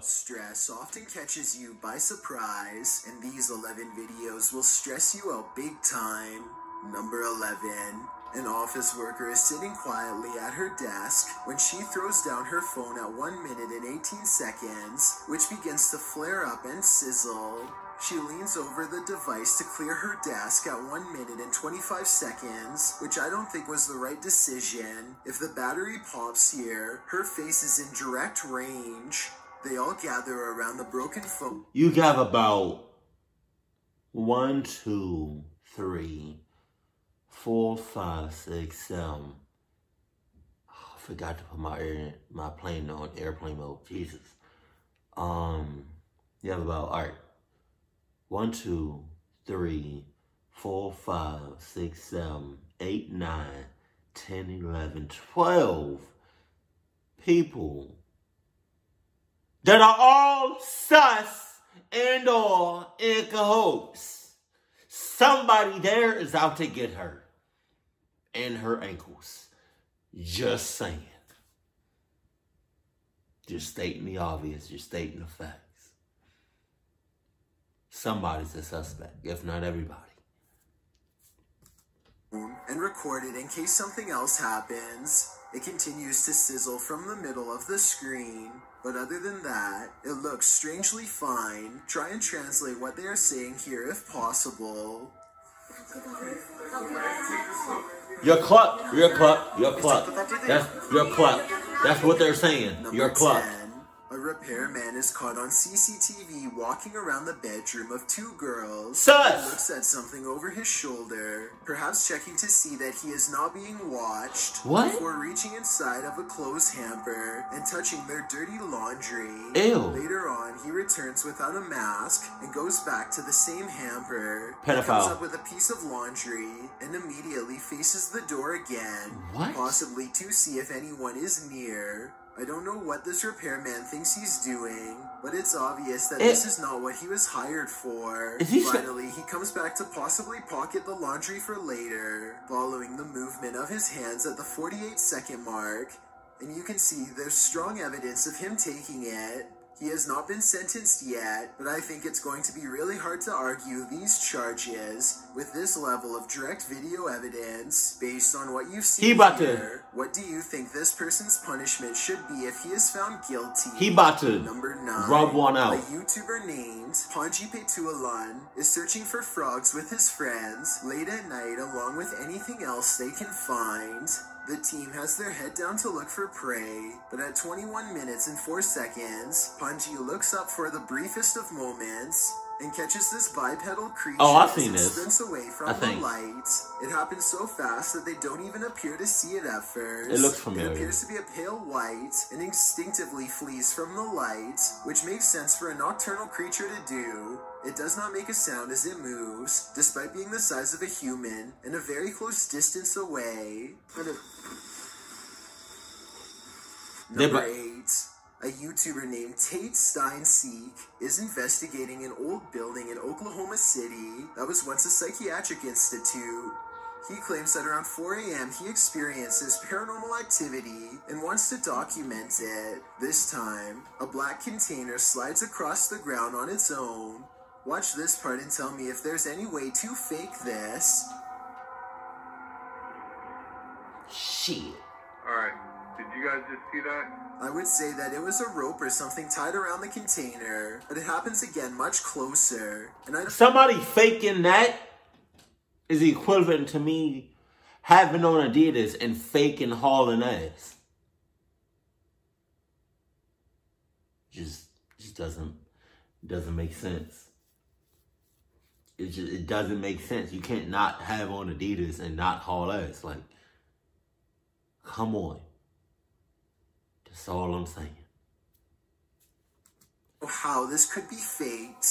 Stress often catches you by surprise, and these 11 videos will stress you out big time. Number 11. An office worker is sitting quietly at her desk when she throws down her phone at 1 minute and 18 seconds, which begins to flare up and sizzle. She leans over the device to clear her desk at 1 minute and 25 seconds, which I don't think was the right decision. If the battery pops here, her face is in direct range. They all gather around the broken phone. You got about 1, 2, 3, 4, 5, 6, 7. Oh, I forgot to put my plane on airplane mode. Jesus. You have about, all right. 1, 2, 3, 4, 5, 6, 7, 8, 9, 10, 11, 12 people that are all sus and or in cahoots. Somebody there is out to get her and her ankles. Just saying. Just stating the obvious, just stating the facts. Somebody's a suspect, if not everybody. And record it in case something else happens. It continues to sizzle from the middle of the screen, but other than that, it looks strangely fine. Try and translate what they are saying here if possible. Your cluck. That's your cluck. That's what they're saying. Your cluck. A repairman is caught on CCTV walking around the bedroom of 2 girls. Sus! He looks at something over his shoulder, perhaps checking to see that he is not being watched. What? Before reaching inside of a clothes hamper and touching their dirty laundry. Ew. Later on, he returns without a mask and goes back to the same hamper. Pedophile. He comes up with a piece of laundry and immediately faces the door again. What? Possibly to see if anyone is near. I don't know what this repairman thinks he's doing, but it's obvious that this is not what he was hired for. Finally, he comes back to possibly pocket the laundry for later, following the movement of his hands at the 48-second mark, and you can see there's strong evidence of him taking it. He has not been sentenced yet, but I think it's going to be really hard to argue these charges with this level of direct video evidence. Based on what you've seen here, what do you think this person's punishment should be if he is found guilty? He about to Number 9, rub one out. A YouTuber named Panji Petualan is searching for frogs with his friends late at night along with anything else they can find. The team has their head down to look for prey, but at 21 minutes and 4 seconds, Panji looks up for the briefest of moments and catches this bipedal creature I've seen as it this. sprints away from the light. It happens so fast that they don't even appear to see it at first. It looks familiar. It appears to be a pale white and instinctively flees from the light, which makes sense for a nocturnal creature to do. It does not make a sound as it moves, despite being the size of a human and a very close distance away. Number 8. A YouTuber named Tate Steinseek is investigating an old building in Oklahoma City that was once a psychiatric institute. He claims that around 4 a.m. he experiences paranormal activity and wants to document it. This time, a black container slides across the ground on its own. Watch this part and tell me if there's any way to fake this. Shit. Alright, did you guys just see that? I would say that it was a rope or something tied around the container, but it happens again much closer. And somebody faking that is equivalent to me having on Adidas and faking hauling ass. Just doesn't make sense. It doesn't make sense. You can't not have on Adidas and not haul ass. Like, come on. That's all I'm saying. How this could be faked.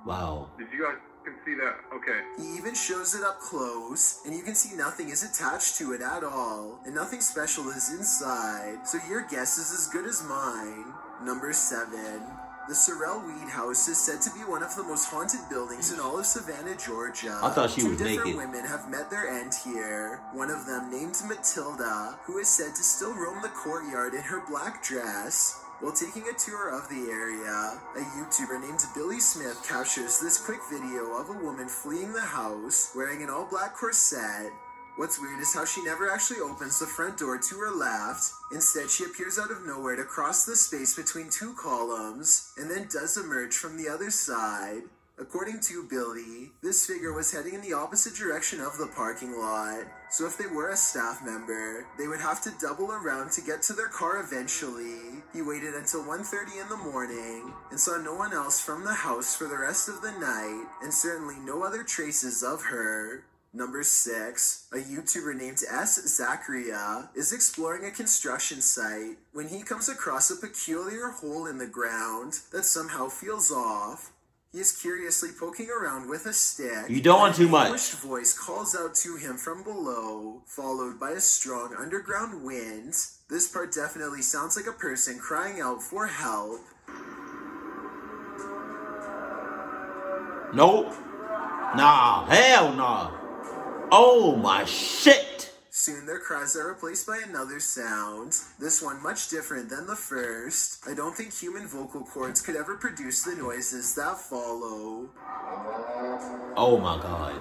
Wow. Did you guys can see that? Okay. He even shows it up close, and you can see nothing is attached to it at all, and nothing special is inside. So your guess is as good as mine. Number 7. The Sorrel Weed House is said to be one of the most haunted buildings in all of Savannah, Georgia. I thought she was naked. 2 different naked. women have met their end here. One of them, named Matilda, who is said to still roam the courtyard in her black dress. While taking a tour of the area, a YouTuber named Billy Smith captures this quick video of a woman fleeing the house wearing an all-black corset. What's weird is how she never actually opens the front door to her left. Instead, she appears out of nowhere to cross the space between 2 columns, and then does emerge from the other side. According to Billy, this figure was heading in the opposite direction of the parking lot, so if they were a staff member, they would have to double around to get to their car eventually. He waited until 1:30 in the morning, and saw no one else from the house for the rest of the night, and certainly no other traces of her. Number 6, a YouTuber named S. Zacharia is exploring a construction site when he comes across a peculiar hole in the ground that somehow feels off. He is curiously poking around with a stick. You don't want too much. An English voice calls out to him from below, followed by a strong underground wind. This part definitely sounds like a person crying out for help. Nope. Nah. Hell nah. Oh my shit. Soon their cries are replaced by another sound, this one much different than the first. I don't think human vocal cords could ever produce the noises that follow. Oh my god.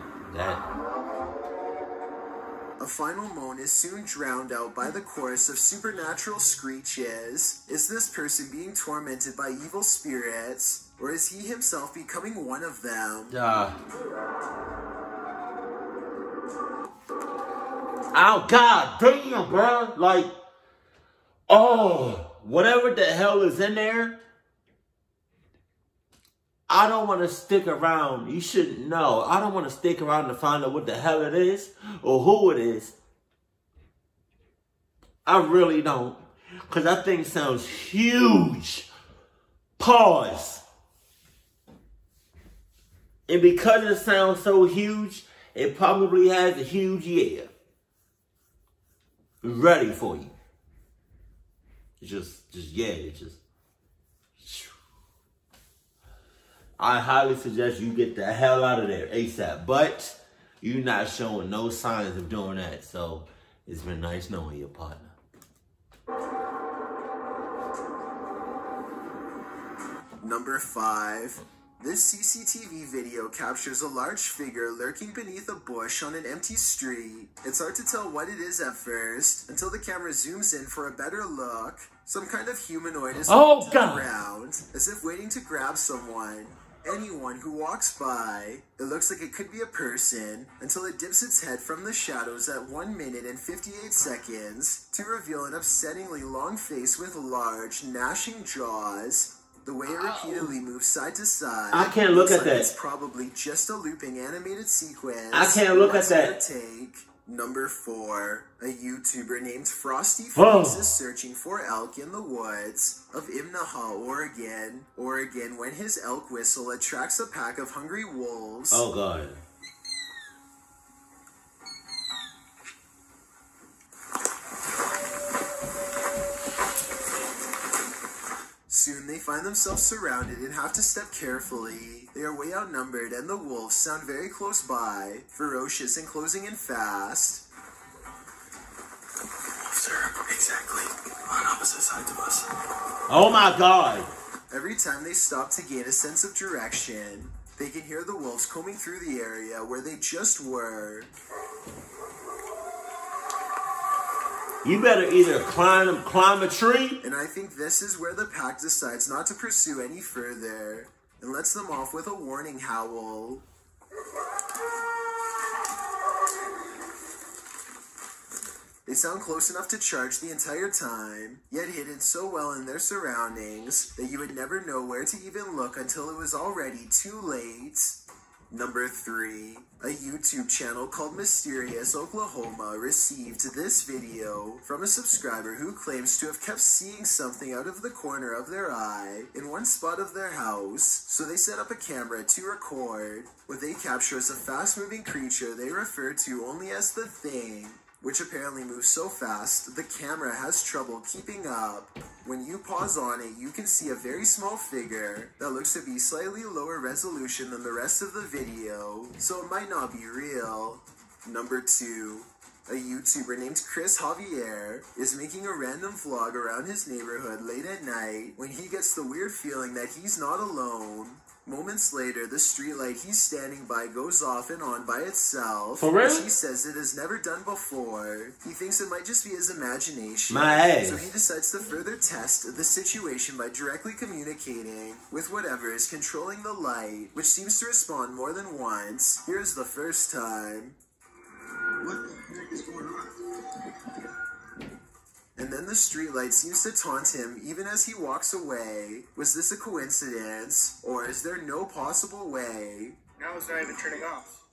A final moan is soon drowned out by the chorus of supernatural screeches. Is this person being tormented by evil spirits, or is he himself becoming one of them? Oh, god damn, bro. Like, oh, whatever the hell is in there, I don't want to stick around. You shouldn't know. I don't want to stick around to find out what the hell it is or who it is. I really don't. Because that thing sounds huge. Pause. And because it sounds so huge, it probably has a huge ear. Ready for you. I highly suggest you get the hell out of there ASAP. But you're not showing no signs of doing that. So it's been nice knowing your partner. Number 5. This CCTV video captures a large figure lurking beneath a bush on an empty street. It's hard to tell what it is at first, until the camera zooms in for a better look. Some kind of humanoid is moving around, as if waiting to grab someone. Anyone who walks by. It looks like it could be a person, until it dips its head from the shadows at 1 minute and 58 seconds, to reveal an upsettingly long face with large, gnashing jaws. The way it repeatedly moves side to side. I can't look at that. It's probably just a looping animated sequence. I can't look at that. Take. Number 4. A YouTuber named Frosty Freeze is searching for elk in the woods of Imnaha, Oregon, when his elk whistle attracts a pack of hungry wolves. Oh, God. Soon they find themselves surrounded and have to step carefully. They are way outnumbered and the wolves sound very close by, ferocious and closing in fast. Wolves are exactly on opposite sides of us. Oh my god! Every time they stop to gain a sense of direction, they can hear the wolves combing through the area where they just were. You better either climb a tree. And I think this is where the pack decides not to pursue any further and lets them off with a warning howl. They sound close enough to charge the entire time, yet hidden so well in their surroundings that you would never know where to even look until it was already too late. Number 3. A YouTube channel called Mysterious Oklahoma received this video from a subscriber who claims to have kept seeing something out of the corner of their eye in one spot of their house, so they set up a camera to record. What they capture is a fast-moving creature they refer to only as the Thing. which apparently moves so fast the camera has trouble keeping up. When you pause on it, you can see a very small figure that looks to be slightly lower resolution than the rest of the video, so it might not be real. Number 2. A YouTuber named Chris Javier is making a random vlog around his neighborhood late at night when he gets the weird feeling that he's not alone. Moments later, the streetlight he's standing by goes off and on by itself, which he says it has never done before. He thinks it might just be his imagination, so he decides to further test the situation by directly communicating with whatever is controlling the light, which seems to respond more than once. Here's the first time. What the heck is going on? And then the streetlight seems to taunt him even as he walks away. Was this a coincidence, or is there no possible way? Now it's not even turning off.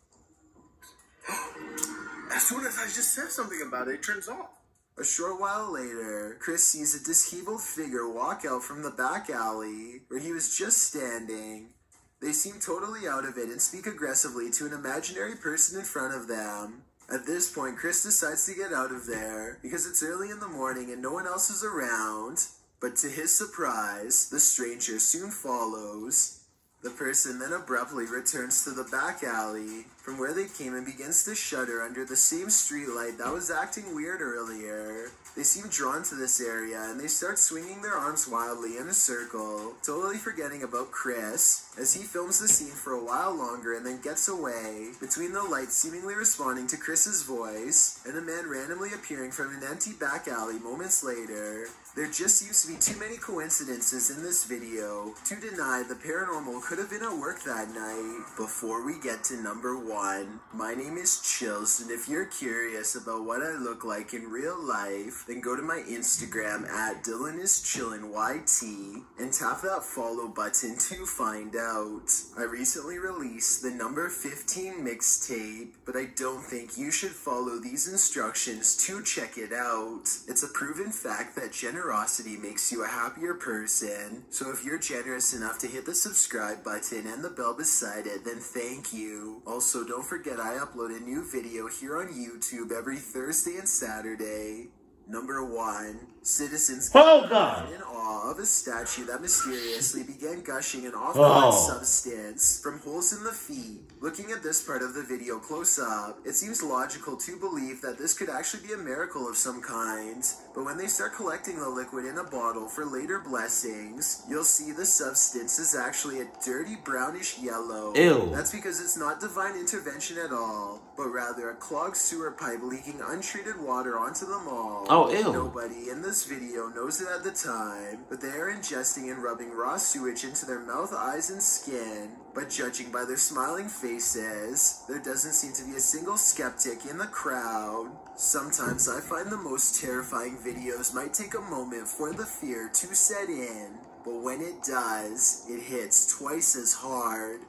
As soon as I just said something about it, it turns off. A short while later, Chris sees a disheveled figure walk out from the back alley where he was just standing. They seem totally out of it and speak aggressively to an imaginary person in front of them. At this point, Chris decides to get out of there because it's early in the morning and no one else is around. But to his surprise, the stranger soon follows. The person then abruptly returns to the back alley from where they came and begins to shudder under the same streetlight that was acting weird earlier. They seem drawn to this area and they start swinging their arms wildly in a circle, totally forgetting about Chris as he films the scene for a while longer and then gets away, between the lights seemingly responding to Chris's voice and a man randomly appearing from an empty back alley moments later. There just seems to be too many coincidences in this video to deny the paranormal could have been at work that night. Before we get to number 1, my name is Chills, and if you're curious about what I look like in real life, then go to my Instagram at DylanIsChillinYT and tap that follow button to find out. I recently released the number 15 mixtape, but I don't think you should follow these instructions to check it out. It's a proven fact that generosity makes you a happier person, so if you're generous enough to hit the subscribe button and the bell beside it, then thank you. Also, don't forget I upload a new video here on YouTube every Thursday and Saturday. Number 1, citizens in awe of a statue that mysteriously began gushing an off-color substance from holes in the feet. Looking at this part of the video close up, it seems logical to believe that this could actually be a miracle of some kind, but when they start collecting the liquid in a bottle for later blessings, you'll see the substance is actually a dirty brownish yellow. Ew. That's because it's not divine intervention at all, but rather a clogged sewer pipe leaking untreated water onto the mall. Oh, ew. Nobody in this video knows it at the time, but they are ingesting and rubbing raw sewage into their mouth, eyes, and skin. But judging by their smiling faces, there doesn't seem to be a single skeptic in the crowd. Sometimes I find the most terrifying videos might take a moment for the fear to set in, but when it does, it hits twice as hard.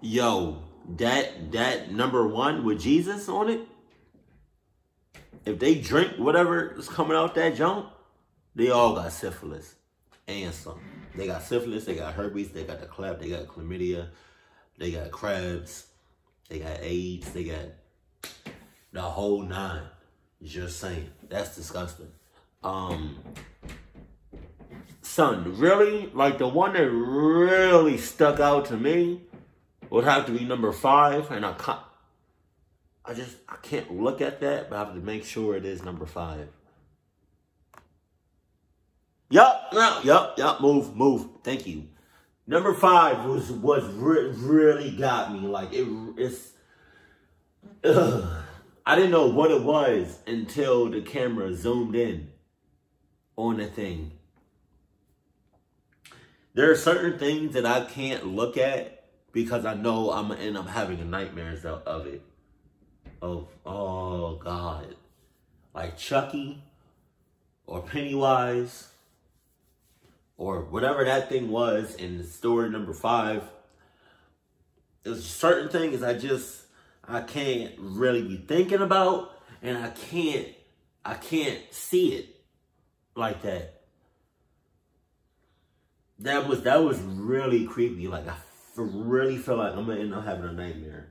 Yo, that number 1 with Jesus on it, if they drink whatever is coming out that junk, they all got syphilis and something. They got syphilis, they got herpes, they got the clap, they got chlamydia, they got crabs, they got AIDS, they got the whole 9. Just saying. That's disgusting. Son, really? Like the one that really stuck out to me would have to be number 5, and I can't look at that, but I have to make sure it is number 5. Yup, move. Thank you. Number 5 was really got me. Like it's I didn't know what it was until the camera zoomed in on the thing. There are certain things that I can't look at because I know I'm gonna end up having nightmares of it. Oh God, like Chucky or Pennywise or whatever that thing was in the story number 5. There's certain things I can't really be thinking about, and I can't see it like that. That was really creepy. Like I really feel like I'm gonna end up having a nightmare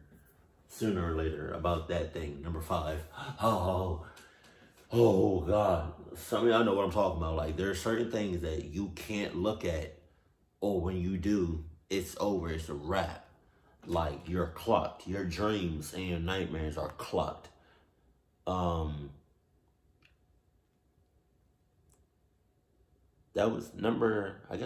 sooner or later about that thing, number 5. Oh, Oh God, some of y'all know what I'm talking about. Like, there are certain things that you can't look at, or when you do, it's over. It's a wrap. Like, you're clucked. Your dreams and your nightmares are clucked. That was number 10.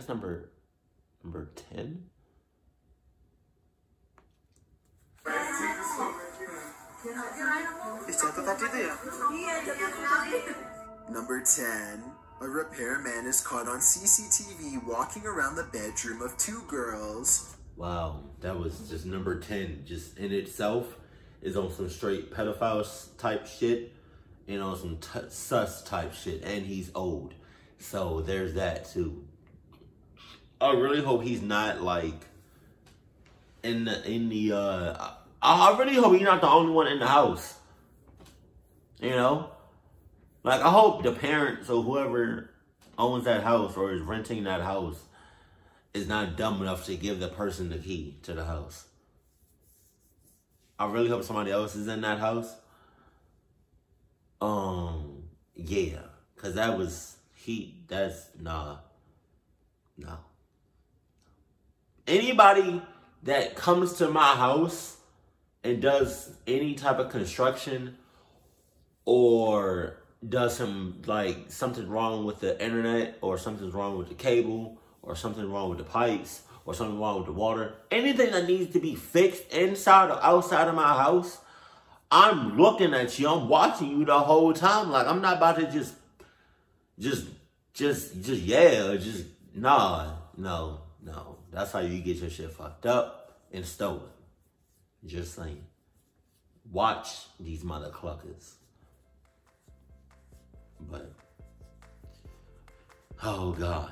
Number 10. A repairman is caught on CCTV walking around the bedroom of 2 girls. Wow, that was just number 10. Just in itself is on some straight pedophile type shit and on some sus type shit. And he's old. So there's that too. I really hope he's not like I really hope he's not the only one in the house. You know? Like, I hope the parents or whoever owns that house or is renting that house is not dumb enough to give the person the key to the house. I really hope somebody else is in that house. Yeah. Cause no. Anybody that comes to my house and does any type of construction or does something wrong with the internet, or something's wrong with the cable, or something wrong with the pipes, or something wrong with the water, anything that needs to be fixed inside or outside of my house, I'm looking at you. I'm watching you the whole time. Like, I'm not about to no. That's how you get your shit fucked up and stolen. Just saying. Watch these mother cluckers. But, oh God.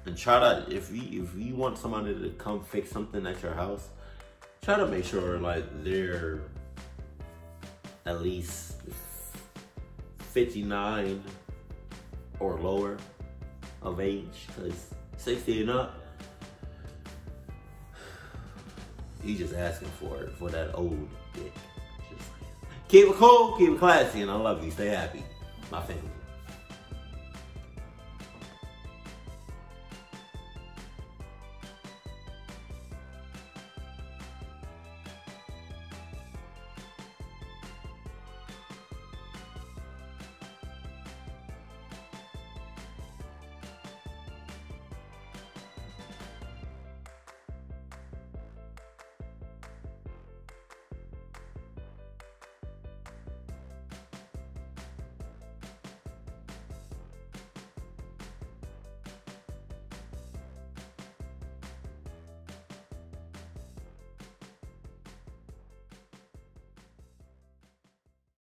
And try to, if you want somebody to come fix something at your house, try to make sure like they're at least 59 or lower of age, because 60 and up, you just asking for that old dick. Just keep it cool, keep it classy, and I love you. Stay happy, my family.